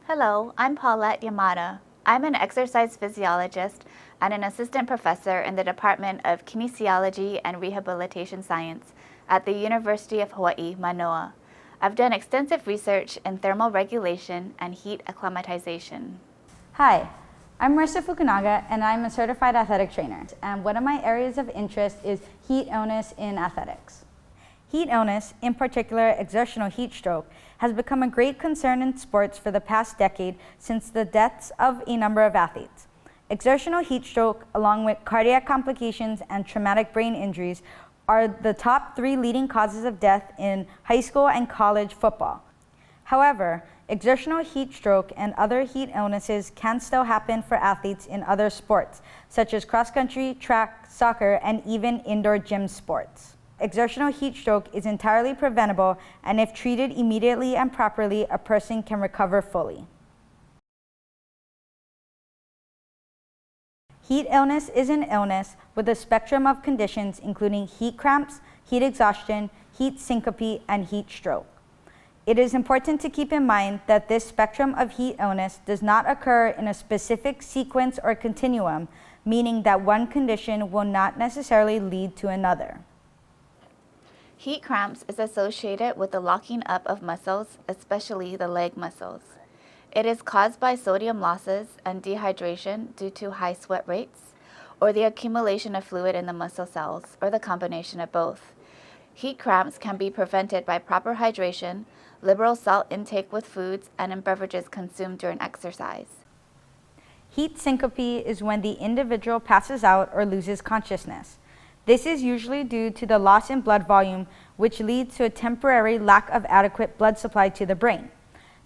Hello, I'm Paulette Yamada. I'm an exercise physiologist and an assistant professor in the Department of Kinesiology and Rehabilitation Science at the University of Hawaii, Manoa. I've done extensive research in thermal regulation and heat acclimatization. Hi, I'm Marissa Fukunaga and I'm a certified athletic trainer. And one of my areas of interest is heat illness in athletics. Heat illness, in particular exertional heat stroke, has become a great concern in sports for the past decade since the deaths of a number of athletes. Exertional heat stroke, along with cardiac complications and traumatic brain injuries, are the top 3 leading causes of death in high school and college football. However, exertional heat stroke and other heat illnesses can still happen for athletes in other sports, such as cross-country, track, soccer, and even indoor gym sports. Exertional heat stroke is entirely preventable, and if treated immediately and properly, a person can recover fully. Heat illness is an illness with a spectrum of conditions including heat cramps, heat exhaustion, heat syncope, and heat stroke. It is important to keep in mind that this spectrum of heat illness does not occur in a specific sequence or continuum, meaning that one condition will not necessarily lead to another. Heat cramps is associated with the locking up of muscles, especially the leg muscles. It is caused by sodium losses and dehydration due to high sweat rates, or the accumulation of fluid in the muscle cells, or the combination of both. Heat cramps can be prevented by proper hydration, liberal salt intake with foods, and in beverages consumed during exercise. Heat syncope is when the individual passes out or loses consciousness. This is usually due to the loss in blood volume, which leads to a temporary lack of adequate blood supply to the brain.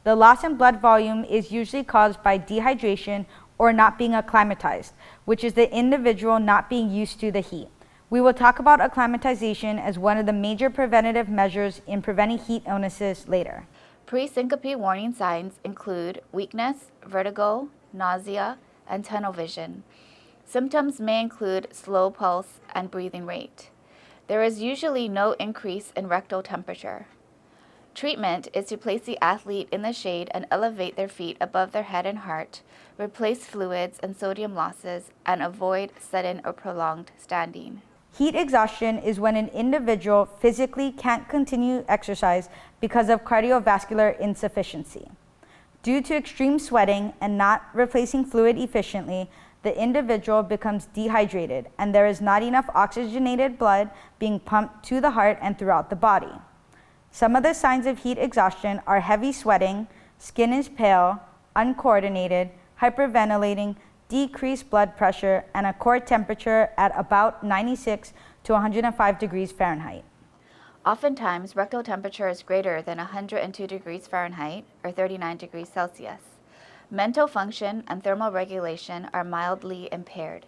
The loss in blood volume is usually caused by dehydration or not being acclimatized, which is the individual not being used to the heat. We will talk about acclimatization as one of the major preventative measures in preventing heat illnesses later. Pre-syncope warning signs include weakness, vertigo, nausea, and tunnel vision. Symptoms may include slow pulse and breathing rate. There is usually no increase in rectal temperature. Treatment is to place the athlete in the shade and elevate their feet above their head and heart, replace fluids and sodium losses, and avoid sudden or prolonged standing. Heat exhaustion is when an individual physically can't continue exercise because of cardiovascular insufficiency. Due to extreme sweating and not replacing fluid efficiently, the individual becomes dehydrated and there is not enough oxygenated blood being pumped to the heart and throughout the body. Some of the signs of heat exhaustion are heavy sweating, skin is pale, uncoordinated, hyperventilating, decreased blood pressure, and a core temperature at about 96 to 105 degrees Fahrenheit. Oftentimes, rectal temperature is greater than 102 degrees Fahrenheit or 39 degrees Celsius. Mental function and thermal regulation are mildly impaired.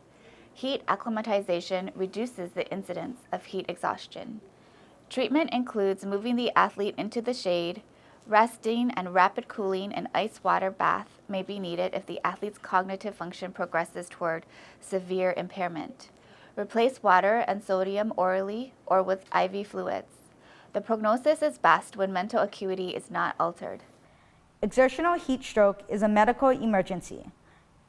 Heat acclimatization reduces the incidence of heat exhaustion. Treatment includes moving the athlete into the shade. Resting and rapid cooling in ice water bath may be needed if the athlete's cognitive function progresses toward severe impairment. Replace water and sodium orally or with IV fluids. The prognosis is best when mental acuity is not altered. Exertional heat stroke is a medical emergency.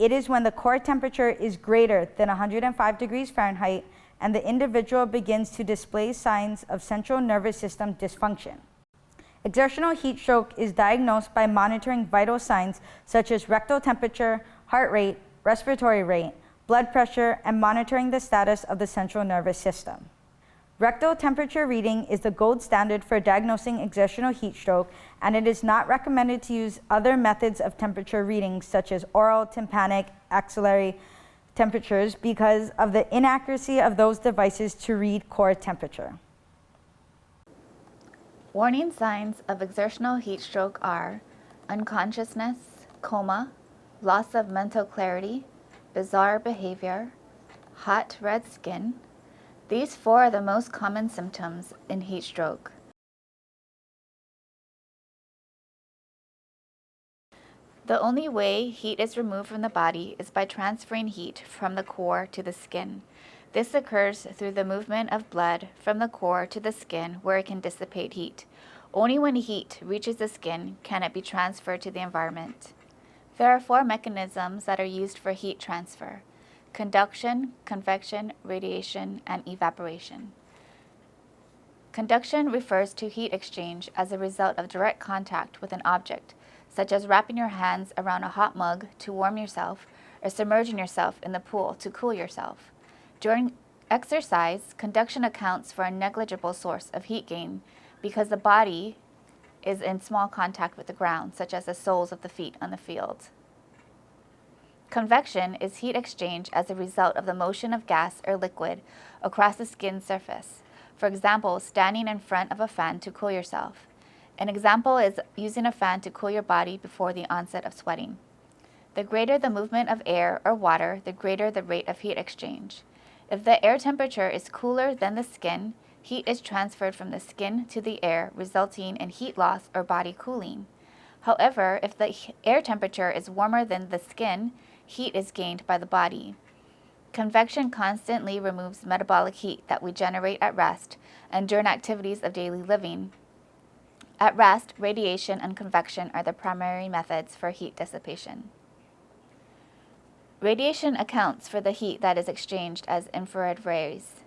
It is when the core temperature is greater than 105 degrees Fahrenheit and the individual begins to display signs of central nervous system dysfunction. Exertional heat stroke is diagnosed by monitoring vital signs such as rectal temperature, heart rate, respiratory rate, blood pressure, and monitoring the status of the central nervous system. Rectal temperature reading is the gold standard for diagnosing exertional heat stroke, and it is not recommended to use other methods of temperature readings such as oral, tympanic, axillary temperatures because of the inaccuracy of those devices to read core temperature. Warning signs of exertional heat stroke are unconsciousness, coma, loss of mental clarity, bizarre behavior, hot red skin. These 4 are the most common symptoms in heat stroke. The only way heat is removed from the body is by transferring heat from the core to the skin. This occurs through the movement of blood from the core to the skin where it can dissipate heat. Only when heat reaches the skin can it be transferred to the environment. There are 4 mechanisms that are used for heat transfer: conduction, convection, radiation, and evaporation. Conduction refers to heat exchange as a result of direct contact with an object, such as wrapping your hands around a hot mug to warm yourself or submerging yourself in the pool to cool yourself. During exercise, conduction accounts for a negligible source of heat gain because the body is in small contact with the ground, such as the soles of the feet on the field. Convection is heat exchange as a result of the motion of gas or liquid across the skin surface. For example, standing in front of a fan to cool yourself. An example is using a fan to cool your body before the onset of sweating. The greater the movement of air or water, the greater the rate of heat exchange. If the air temperature is cooler than the skin, heat is transferred from the skin to the air, resulting in heat loss or body cooling. However, if the air temperature is warmer than the skin, heat is gained by the body. Convection constantly removes metabolic heat that we generate at rest and during activities of daily living. At rest, radiation and convection are the primary methods for heat dissipation. Radiation accounts for the heat that is exchanged as infrared rays.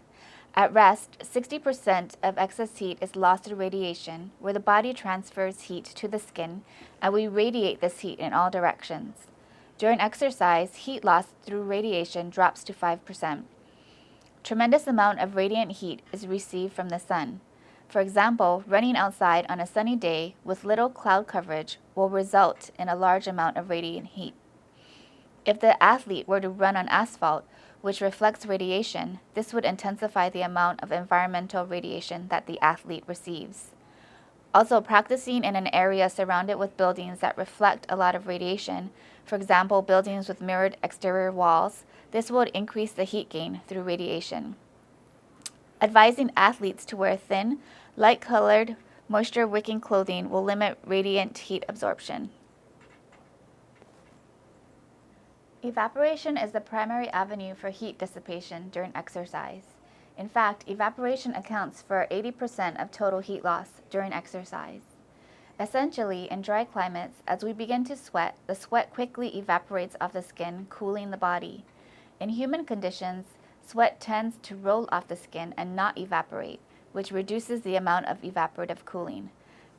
At rest, 60% of excess heat is lost through radiation, where the body transfers heat to the skin, and we radiate this heat in all directions. During exercise, heat loss through radiation drops to 5%. Tremendous amount of radiant heat is received from the sun. For example, running outside on a sunny day with little cloud coverage will result in a large amount of radiant heat. If the athlete were to run on asphalt, which reflects radiation, this would intensify the amount of environmental radiation that the athlete receives. Also, practicing in an area surrounded with buildings that reflect a lot of radiation, for example, buildings with mirrored exterior walls, this would increase the heat gain through radiation. Advising athletes to wear thin, light-colored, moisture-wicking clothing will limit radiant heat absorption. Evaporation is the primary avenue for heat dissipation during exercise. In fact, evaporation accounts for 80% of total heat loss during exercise. Essentially, in dry climates, as we begin to sweat, the sweat quickly evaporates off the skin, cooling the body. In human conditions, sweat tends to roll off the skin and not evaporate, which reduces the amount of evaporative cooling.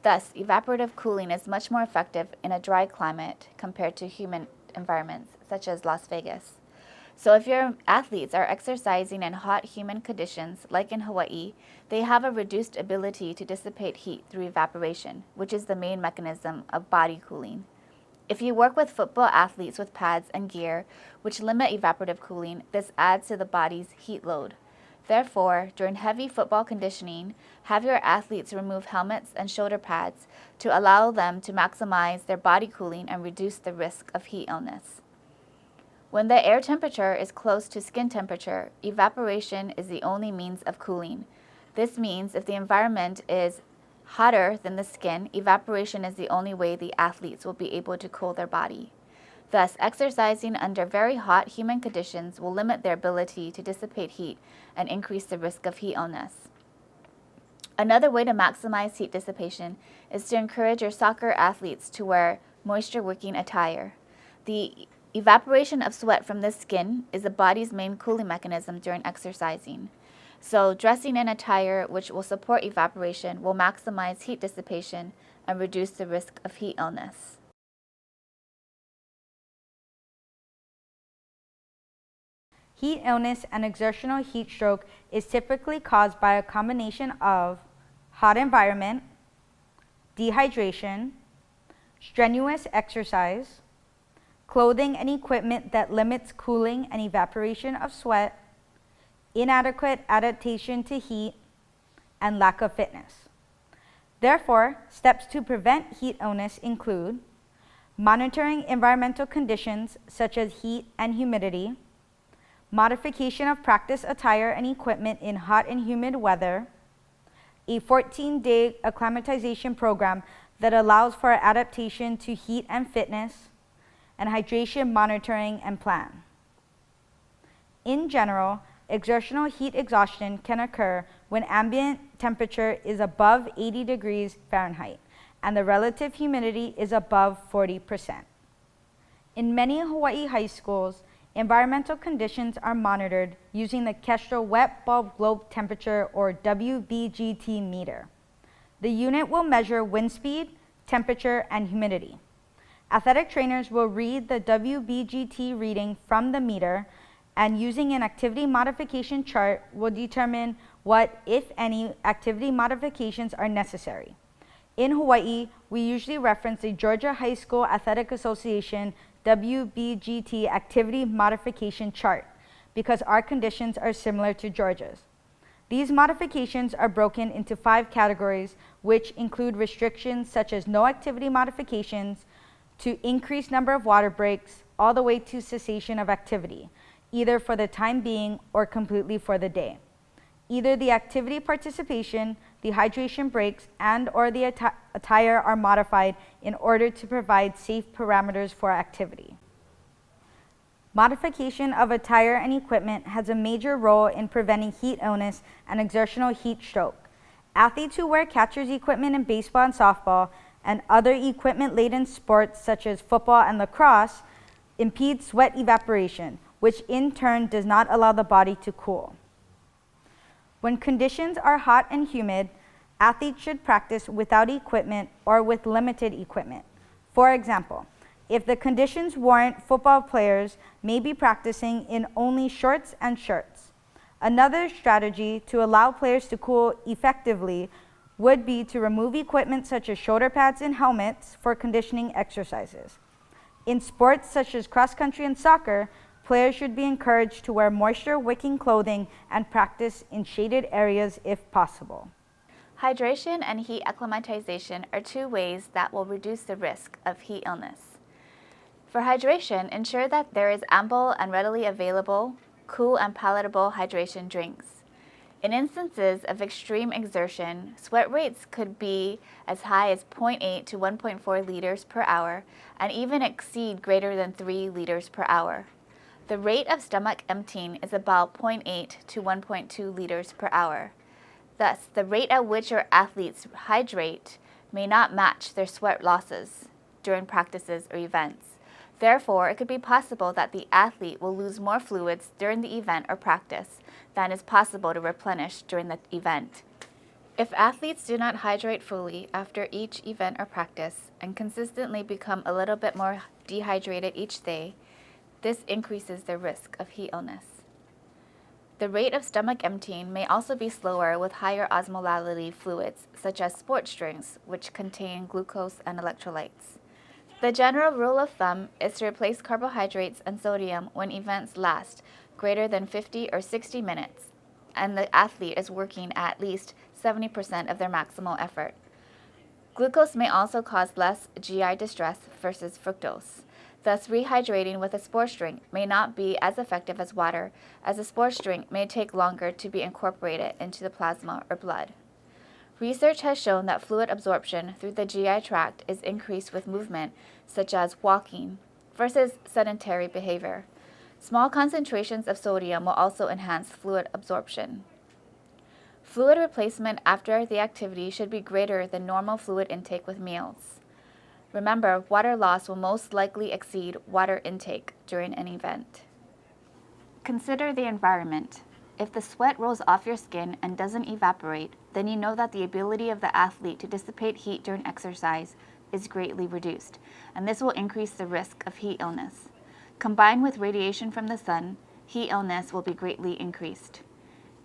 Thus, evaporative cooling is much more effective in a dry climate compared to humid environments, such as Las Vegas. So if your athletes are exercising in hot, humid conditions, like in Hawaii, they have a reduced ability to dissipate heat through evaporation, which is the main mechanism of body cooling. If you work with football athletes with pads and gear, which limit evaporative cooling, this adds to the body's heat load. Therefore, during heavy football conditioning, have your athletes remove helmets and shoulder pads to allow them to maximize their body cooling and reduce the risk of heat illness. When the air temperature is close to skin temperature, evaporation is the only means of cooling. This means if the environment is hotter than the skin, evaporation is the only way the athletes will be able to cool their body. Thus, exercising under very hot humid conditions will limit their ability to dissipate heat and increase the risk of heat illness. Another way to maximize heat dissipation is to encourage your soccer athletes to wear moisture-wicking attire. The evaporation of sweat from the skin is the body's main cooling mechanism during exercising. So, dressing in attire which will support evaporation will maximize heat dissipation and reduce the risk of heat illness. Heat illness and exertional heat stroke is typically caused by a combination of hot environment, dehydration, strenuous exercise, clothing and equipment that limits cooling and evaporation of sweat, inadequate adaptation to heat, and lack of fitness. Therefore, steps to prevent heat illness include monitoring environmental conditions such as heat and humidity, modification of practice attire and equipment in hot and humid weather, a 14-day acclimatization program that allows for adaptation to heat and fitness, and hydration monitoring and plan. In general, exertional heat exhaustion can occur when ambient temperature is above 80 degrees Fahrenheit and the relative humidity is above 40%. In many Hawaii high schools, environmental conditions are monitored using the Kestrel Wet Bulb Globe Temperature, or WBGT meter. The unit will measure wind speed, temperature, and humidity. Athletic trainers will read the WBGT reading from the meter, and using an activity modification chart will determine what, if any, activity modifications are necessary. In Hawaii, we usually reference the Georgia High School Athletic Association WBGT activity modification chart because our conditions are similar to Georgia's. These modifications are broken into 5 categories, which include restrictions such as no activity modifications, to increased number of water breaks, all the way to cessation of activity, either for the time being or completely for the day. Either the activity participation, the hydration breaks, and or the attire are modified in order to provide safe parameters for activity. Modification of attire and equipment has a major role in preventing heat illness and exertional heat stroke. Athletes who wear catcher's equipment in baseball and softball and other equipment-laden sports such as football and lacrosse impede sweat evaporation, which in turn does not allow the body to cool. When conditions are hot and humid, athletes should practice without equipment or with limited equipment. For example, if the conditions warrant, football players may be practicing in only shorts and shirts. Another strategy to allow players to cool effectively would be to remove equipment such as shoulder pads and helmets for conditioning exercises. In sports such as cross country and soccer, players should be encouraged to wear moisture-wicking clothing and practice in shaded areas if possible. Hydration and heat acclimatization are 2 ways that will reduce the risk of heat illness. For hydration, ensure that there is ample and readily available, cool and palatable hydration drinks. In instances of extreme exertion, sweat rates could be as high as 0.8 to 1.4 liters per hour and even exceed greater than 3 liters per hour. The rate of stomach emptying is about 0.8 to 1.2 liters per hour. Thus, the rate at which your athletes hydrate may not match their sweat losses during practices or events. Therefore, it could be possible that the athlete will lose more fluids during the event or practice than is possible to replenish during the event. If athletes do not hydrate fully after each event or practice and consistently become a little bit more dehydrated each day, this increases their risk of heat illness. The rate of stomach emptying may also be slower with higher osmolality fluids, such as sports drinks, which contain glucose and electrolytes. The general rule of thumb is to replace carbohydrates and sodium when events last greater than 50 or 60 minutes, and the athlete is working at least 70% of their maximal effort. Glucose may also cause less GI distress versus fructose. Thus, rehydrating with a sports drink may not be as effective as water, as a sports drink may take longer to be incorporated into the plasma or blood. Research has shown that fluid absorption through the GI tract is increased with movement, such as walking, versus sedentary behavior. Small concentrations of sodium will also enhance fluid absorption. Fluid replacement after the activity should be greater than normal fluid intake with meals. Remember, water loss will most likely exceed water intake during an event. Consider the environment. If the sweat rolls off your skin and doesn't evaporate, then you know that the ability of the athlete to dissipate heat during exercise is greatly reduced, and this will increase the risk of heat illness. Combined with radiation from the sun, heat illness will be greatly increased.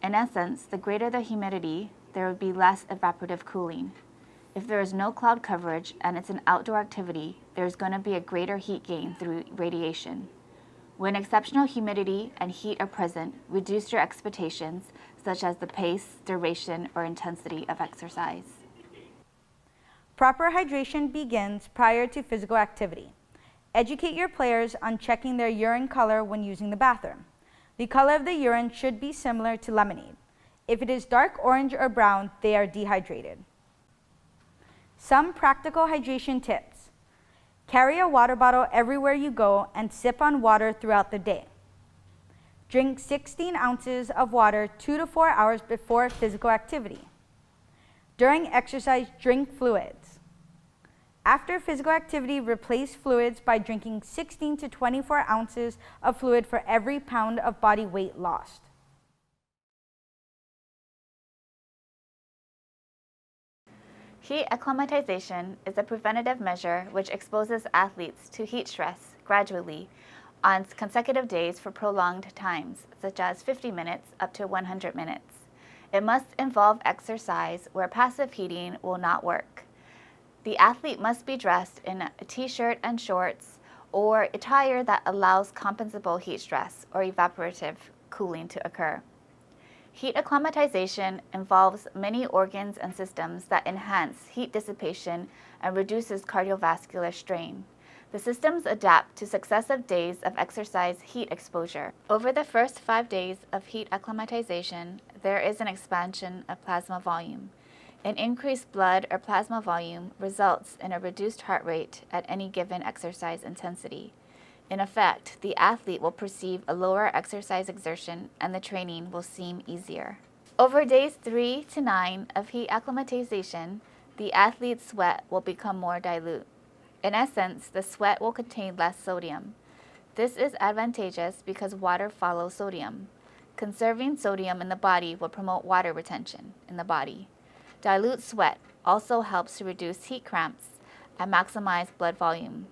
In essence, the greater the humidity, there would be less evaporative cooling. If there is no cloud coverage and it's an outdoor activity, there's going to be a greater heat gain through radiation. When exceptional humidity and heat are present, reduce your expectations, such as the pace, duration, or intensity of exercise. Proper hydration begins prior to physical activity. Educate your players on checking their urine color when using the bathroom. The color of the urine should be similar to lemonade. If it is dark orange or brown, they are dehydrated. Some practical hydration tips. Carry a water bottle everywhere you go and sip on water throughout the day. Drink 16 ounces of water 2 to 4 hours before physical activity. During exercise, drink fluids. After physical activity, replace fluids by drinking 16 to 24 ounces of fluid for every pound of body weight lost. Heat acclimatization is a preventative measure which exposes athletes to heat stress gradually on consecutive days for prolonged times, such as 50 minutes up to 100 minutes. It must involve exercise where passive heating will not work. The athlete must be dressed in a t-shirt and shorts or attire that allows compensable heat stress or evaporative cooling to occur. Heat acclimatization involves many organs and systems that enhance heat dissipation and reduces cardiovascular strain. The systems adapt to successive days of exercise heat exposure. Over the first 5 days of heat acclimatization, there is an expansion of plasma volume. An increased blood or plasma volume results in a reduced heart rate at any given exercise intensity. In effect, the athlete will perceive a lower exercise exertion and the training will seem easier. Over days 3 to 9 of heat acclimatization, the athlete's sweat will become more dilute. In essence, the sweat will contain less sodium. This is advantageous because water follows sodium. Conserving sodium in the body will promote water retention in the body. Dilute sweat also helps to reduce heat cramps and maximize blood volume.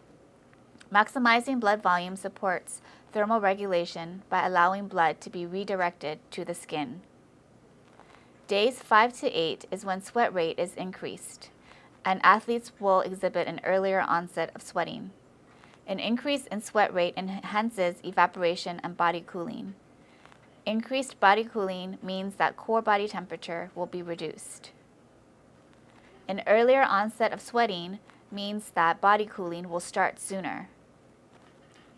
Maximizing blood volume supports thermal regulation by allowing blood to be redirected to the skin. Days 5 to 8 is when sweat rate is increased, and athletes will exhibit an earlier onset of sweating. An increase in sweat rate enhances evaporation and body cooling. Increased body cooling means that core body temperature will be reduced. An earlier onset of sweating means that body cooling will start sooner.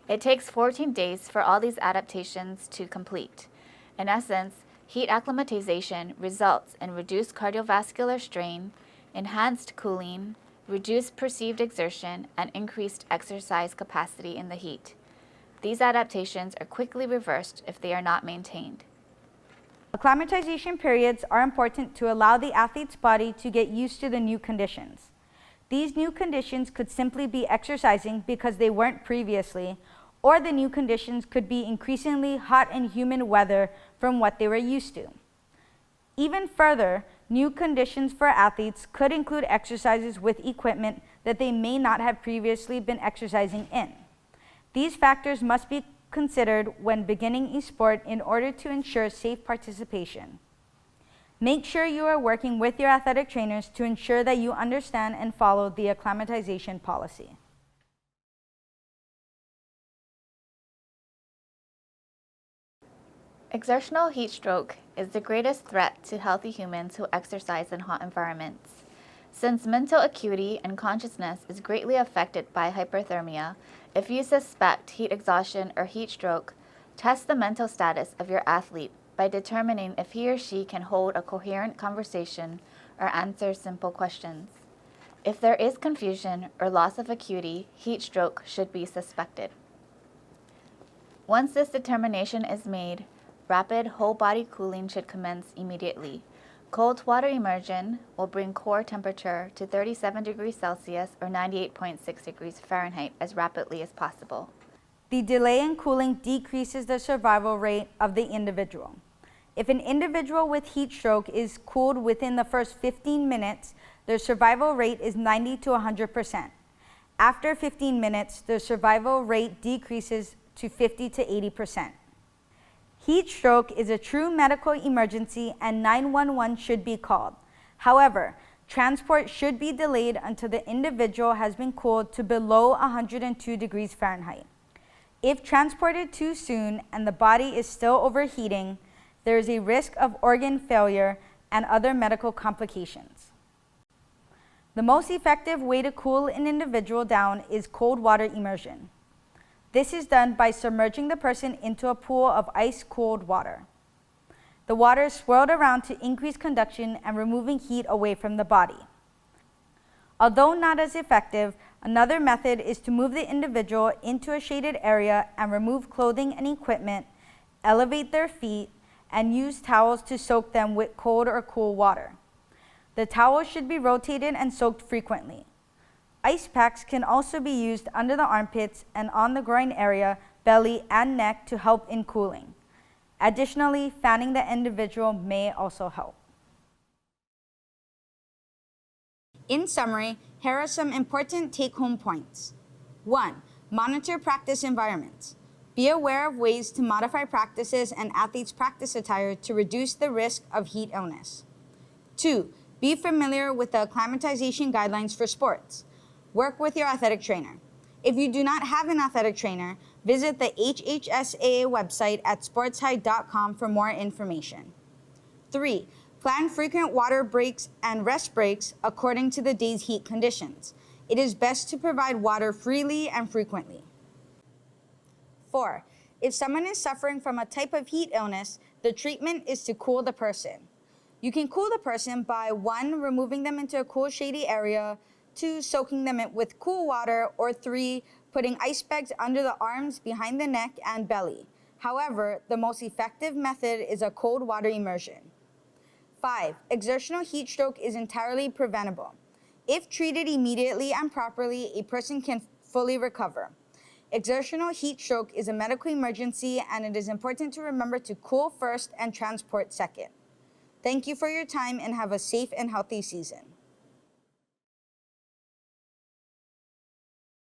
It takes 14 days for all these adaptations to complete. In essence, heat acclimatization results in reduced cardiovascular strain, enhanced cooling, reduced perceived exertion, and increased exercise capacity in the heat. These adaptations are quickly reversed if they are not maintained. Acclimatization periods are important to allow the athlete's body to get used to the new conditions. These new conditions could simply be exercising because they weren't previously, or the new conditions could be increasingly hot and humid weather from what they were used to. Even further, new conditions for athletes could include exercises with equipment that they may not have previously been exercising in. These factors must be considered when beginning a sport in order to ensure safe participation. Make sure you are working with your athletic trainers to ensure that you understand and follow the acclimatization policy. Exertional heat stroke is the greatest threat to healthy humans who exercise in hot environments. Since mental acuity and consciousness is greatly affected by hyperthermia, if you suspect heat exhaustion or heat stroke, test the mental status of your athlete by determining if he or she can hold a coherent conversation or answer simple questions. If there is confusion or loss of acuity, heat stroke should be suspected. Once this determination is made, rapid whole body cooling should commence immediately. Cold water immersion will bring core temperature to 37 degrees Celsius or 98.6 degrees Fahrenheit as rapidly as possible. The delay in cooling decreases the survival rate of the individual. If an individual with heat stroke is cooled within the first 15 minutes, their survival rate is 90 to 100%. After 15 minutes, the survival rate decreases to 50 to 80%. Heat stroke is a true medical emergency and 911 should be called. However, transport should be delayed until the individual has been cooled to below 102 degrees Fahrenheit. If transported too soon and the body is still overheating, there is a risk of organ failure and other medical complications. The most effective way to cool an individual down is cold water immersion. This is done by submerging the person into a pool of ice-cold water. The water is swirled around to increase conduction and removing heat away from the body. Although not as effective, another method is to move the individual into a shaded area and remove clothing and equipment, elevate their feet, and use towels to soak them with cold or cool water. The towel should be rotated and soaked frequently. Ice packs can also be used under the armpits and on the groin area, belly, and neck to help in cooling. Additionally, fanning the individual may also help. In summary, here are some important take-home points. 1. Monitor practice environments. Be aware of ways to modify practices and athletes' practice attire to reduce the risk of heat illness. 2. Be familiar with the acclimatization guidelines for sports. Work with your athletic trainer. If you do not have an athletic trainer, visit the HHSAA website at sportshigh.com for more information. 3. Plan frequent water breaks and rest breaks according to the day's heat conditions. It is best to provide water freely and frequently. 4. If someone is suffering from a type of heat illness, the treatment is to cool the person. You can cool the person by 1. Removing them into a cool, shady area, 2. Soaking them with cool water, or 3. Putting ice bags under the arms, behind the neck, and belly. However, the most effective method is a cold water immersion. 5. Exertional heat stroke is entirely preventable. If treated immediately and properly, a person can fully recover. Exertional heat stroke is a medical emergency, and it is important to remember to cool first and transport second. Thank you for your time and have a safe and healthy season.